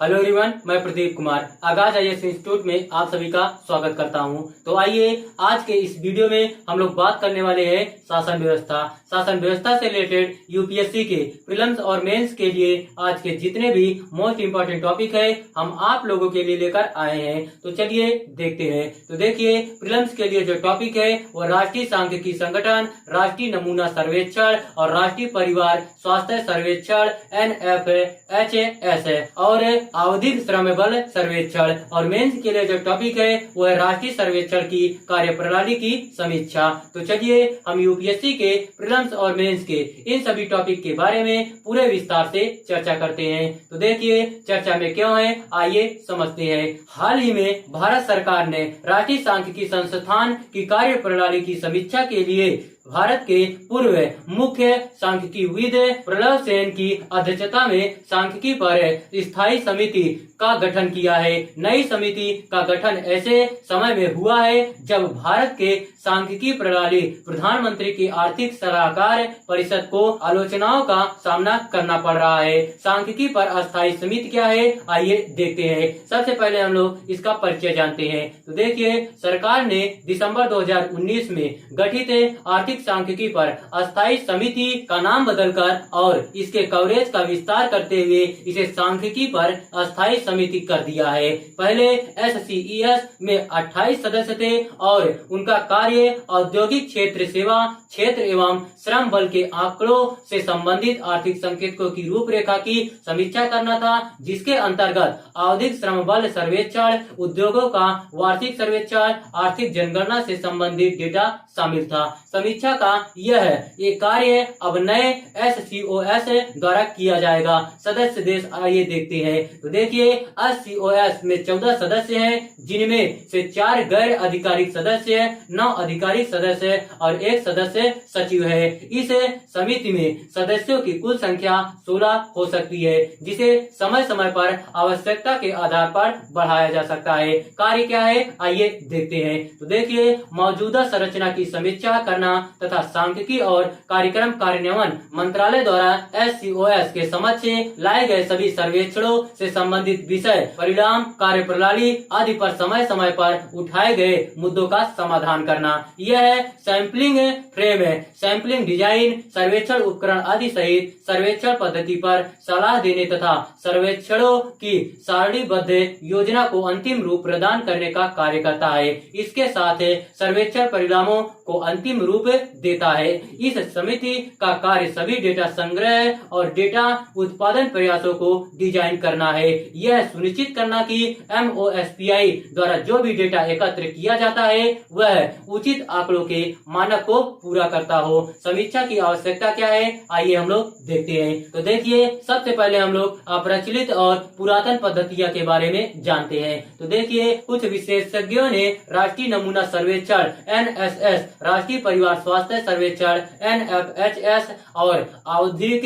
Hello everyone, मैं प्रदीप कुमार आगाज IAS institute में आप सभी का स्वागत करता हूं। तो आइए आज के इस वीडियो में हम लोग बात करने वाले हैं शासन व्यवस्था से रिलेटेड यूपीएससी के प्रीलिम्स और मेंस के लिए आज के जितने भी मोस्ट इम्पोर्टेंट टॉपिक है हम आप लोगों के लिए लेकर आए हैं। तो चलिए देखते हैं। तो देखिए, प्रीलिम्स के लिए जो टॉपिक है वो राष्ट्रीय सांख्यिकी संगठन, राष्ट्रीय नमूना सर्वेक्षण और राष्ट्रीय परिवार स्वास्थ्य सर्वेक्षण NFHS है और आवधिक श्रम बल सर्वेक्षण। और मेंस के लिए जो टॉपिक है वो है राष्ट्रीय सर्वेक्षण की कार्यप्रणाली की समीक्षा। तो चलिए हम यूपीएससी के प्रीलिम्स और मेंस के इन सभी टॉपिक के बारे में पूरे विस्तार से चर्चा करते हैं। तो देखिए चर्चा में क्यों है, आइए समझते हैं। हाल ही में भारत सरकार ने राष्ट्रीय सांख्यिकी संस्थान की कार्यप्रणाली की समीक्षा के लिए भारत के पूर्व मुख्य सांख्यिकीविद प्रहलाद सेन की अध्यक्षता में सांख्यिकी पर स्थायी समिति का गठन किया है। नई समिति का गठन ऐसे समय में हुआ है जब भारत के सांख्यिकी प्रणाली प्रधानमंत्री की आर्थिक सलाहकार परिषद को आलोचनाओं का सामना करना पड़ रहा है। सांख्यिकी पर अस्थायी समिति क्या है, आइए देखते हैं। सबसे पहले हम लोग इसका परिचय जानते हैं। तो देखिए, सरकार ने दिसंबर 2019 में गठित आर्थिक सांख्यिकी पर अस्थायी समिति का नाम बदलकर और इसके कवरेज का विस्तार करते हुए इसे सांख्यिकी पर अस्थायी समिति कर दिया है। पहले SCES में 28 सदस्य थे और उनका कार्य औद्योगिक क्षेत्र, सेवा क्षेत्र एवं श्रम बल के आंकड़ों से संबंधित आर्थिक संकेतकों की रूपरेखा की समीक्षा करना था, जिसके अंतर्गत आवधिक श्रम बल सर्वेक्षण, उद्योगों का वार्षिक सर्वेक्षण, आर्थिक जनगणना से संबंधित डेटा शामिल था। समीक्षा का यह कार्य अब नए SCOS द्वारा किया जाएगा। सदस्य देश आइए देखते हैं। तो देखिए, SCOS में 14 सदस्य हैं, जिनमें से 4 गैर आधिकारिक सदस्य, 9 आधिकारिक सदस्य और 1 सदस्य सचिव है। इस समिति में सदस्यों की कुल संख्या 16 हो सकती है, जिसे समय समय पर आवश्यकता के आधार पर बढ़ाया जा सकता है। कार्य क्या है, आइए देखते हैं। तो देखिए, मौजूदा संरचना की समीक्षा करना तथा सांख्यिकी और कार्यक्रम कार्यान्वयन मंत्रालय द्वारा SCOS के समक्ष लाए गए सभी सर्वेक्षणों से संबंधित विषय, परिणाम, कार्यप्रणाली आदि पर समय समय पर उठाए गए मुद्दों का समाधान करना। यह सैंपलिंग फ्रेम है, सैंपलिंग डिजाइन, सर्वेक्षण उपकरण आदि सहित सर्वेक्षण पद्धति पर सलाह देने तथा सर्वेक्षणों की सारणीबद्ध योजना को अंतिम रूप प्रदान करने का कार्य करता है। इसके साथ सर्वेक्षण परिणामों को अंतिम रूप देता है। इस समिति का कार्य सभी डेटा संग्रह और डेटा उत्पादन प्रयासों को डिजाइन करना है। यह सुनिश्चित करना कि MOSPI द्वारा जो भी डेटा एकत्र किया जाता है वह उचित आंकड़ों के मानक को पूरा करता हो। समीक्षा की आवश्यकता क्या है, आइए हम लोग देखते हैं। तो देखिए, सबसे पहले हम लोग अप्रचलित और पुरातन पद्धतियों के बारे में जानते हैं। तो देखिए, कुछ विशेषज्ञों ने राष्ट्रीय नमूना सर्वेक्षण NSS, राष्ट्रीय परिवार स्वास्थ्य सर्वेक्षण NFHS और आवधिक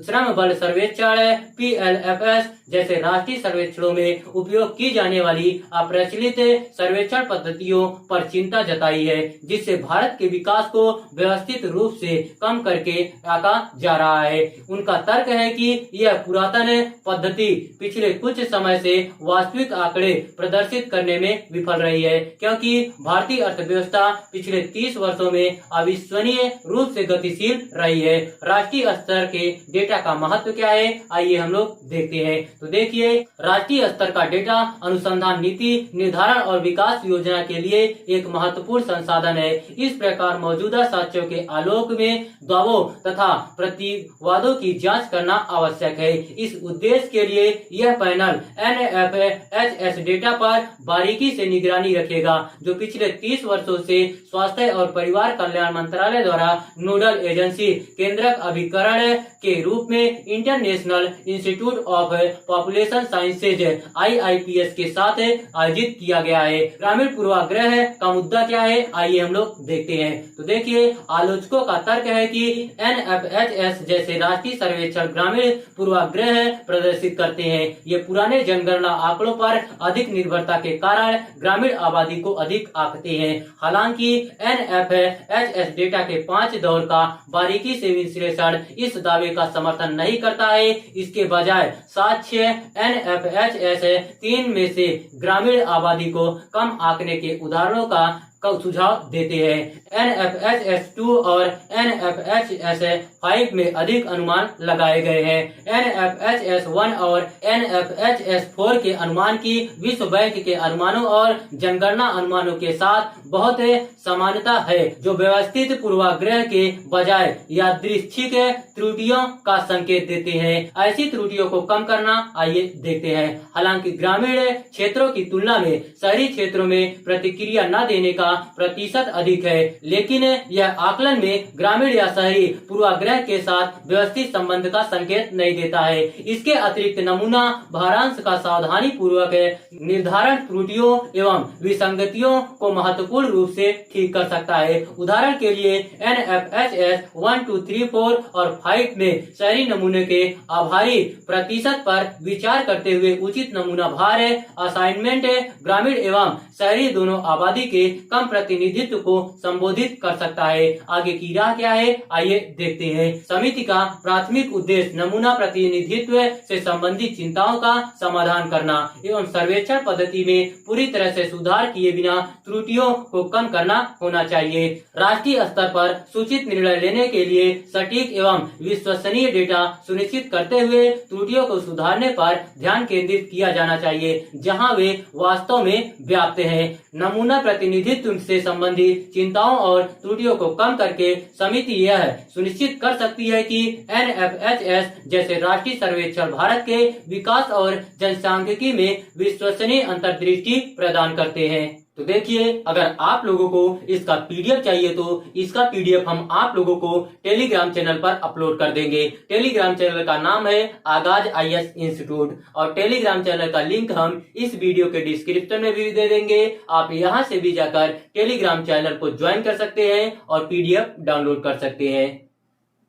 श्रम बल सर्वेक्षण PLFS जैसे राष्ट्रीय सर्वेक्षणों में उपयोग की जाने वाली अप्रचलित सर्वेक्षण पद्धतियों पर चिंता जताई है, जिससे भारत के विकास को व्यवस्थित रूप से कम करके आंका जा रहा है। उनका तर्क है कि यह पुरातन पद्धति पिछले कुछ समय से वास्तविक आंकड़े प्रदर्शित करने में विफल रही है, क्योंकि भारतीय अर्थव्यवस्था पिछले 30 वर्षों में अविश्वसनीय रूप से गतिशील रही है। राष्ट्रीय स्तर के डेटा का महत्व क्या है, आइए हम लोग देखते हैं। तो देखिए, राष्ट्रीय स्तर का डेटा अनुसंधान, नीति निर्धारण और विकास योजना के लिए एक महत्वपूर्ण संसाधन है। इस प्रकार मौजूदा साक्ष्यों के आलोक में दावों तथा प्रतिवादों की जांच करना आवश्यक है। इस उद्देश्य के लिए यह पैनल NFHS डेटा पर बारीकी से निगरानी रखेगा, जो पिछले 30 वर्षों से स्वास्थ्य और परिवार कल्याण मंत्रालय द्वारा नोडल एजेंसी केंद्रक अभिकरण के रूप में international institute of population sciences IIPS के साथ आयोजित किया गया है। ग्रामीण पूर्वाग्रह का मुद्दा क्या है, आइए हम लोग देखते हैं। तो देखिए, आलोचकों का तर्क है कि NFHS जैसे राष्ट्रीय सर्वेक्षण ग्रामीण पूर्वाग्रह प्रदर्शित करते हैं। ये पुराने जनगणना आंकड़ों पर अधिक निर्भरता के कारण ग्रामीण आबादी को अधिक आंकते हैं। हालांकि NFHS डेटा के 5 दौर का बारीकी से विश्लेषण इस दावे का समर्थन नहीं करता है। इसके बजाय साक्ष्य NFHS 3 में से ग्रामीण आबादी को कम आंकने के उदाहरणों का सुझाव देते हैं। NFHS 2 और NFHS 5 में अधिक अनुमान लगाए गए हैं। NFHS 1 और NFHS 4 के अनुमान की विश्व बैंक के अनुमानों और जनगणना अनुमानों के साथ बहुत समानता है, जो व्यवस्थित पूर्वाग्रह के बजाय यादृच्छिक त्रुटियों का संकेत देते हैं। ऐसी त्रुटियों को कम करना आइए देखते हैं। हालांकि ग्रामीण क्षेत्रों की तुलना में शहरी क्षेत्रों में प्रतिक्रिया न देने का प्रतिशत अधिक है, लेकिन यह आकलन में ग्रामीण या शहरी पूर्वाग्रह के साथ व्यवस्थित संबंध का संकेत नहीं देता है। इसके अतिरिक्त नमूना भारांश का सावधानी पूर्वक निर्धारण त्रुटियों एवं विसंगतियों को महत्वपूर्ण रूप से ठीक कर सकता है। उदाहरण के लिए NFHS 1, 2, 3, 4 और 5 में शहरी नमूने के आभारी प्रतिशत पर विचार करते हुए उचित नमूना भार असाइनमेंट ग्रामीण एवं शहरी दोनों आबादी के कम प्रतिनिधित्व को संबोधित कर सकता है। आगे की राह क्या है, आइए देखते हैं। समिति का प्राथमिक उद्देश्य नमूना प्रतिनिधित्व से संबंधित चिंताओं का समाधान करना एवं सर्वेक्षण पद्धति में पूरी तरह से सुधार किए बिना त्रुटियों को कम करना होना चाहिए। राष्ट्रीय स्तर पर सूचित निर्णय लेने के लिए सटीक एवं विश्वसनीय डेटा सुनिश्चित करते हुए त्रुटियों को सुधारने पर ध्यान केंद्रित किया जाना चाहिए, जहां वे वास्तव में व्याप्त हैं। नमूना प्रतिनिधित्व से संबंधित चिंताओं और त्रुटियों को कम करके समिति यह सुनिश्चित कर सकती है कि NFHS जैसे राष्ट्रीय सर्वेक्षण भारत के विकास और जनसांख्यिकी में विश्वसनीय अंतर्दृष्टि प्रदान करते हैं। तो देखिए, अगर आप लोगों को इसका PDF चाहिए तो इसका PDF हम आप लोगों को टेलीग्राम चैनल पर अपलोड कर देंगे। टेलीग्राम चैनल का नाम है आगाज IAS इंस्टीट्यूट और टेलीग्राम चैनल का लिंक हम इस वीडियो के डिस्क्रिप्शन में भी दे देंगे। आप यहां से भी जाकर टेलीग्राम चैनल को ज्वाइन कर सकते हैं और PDF डाउनलोड कर सकते हैं।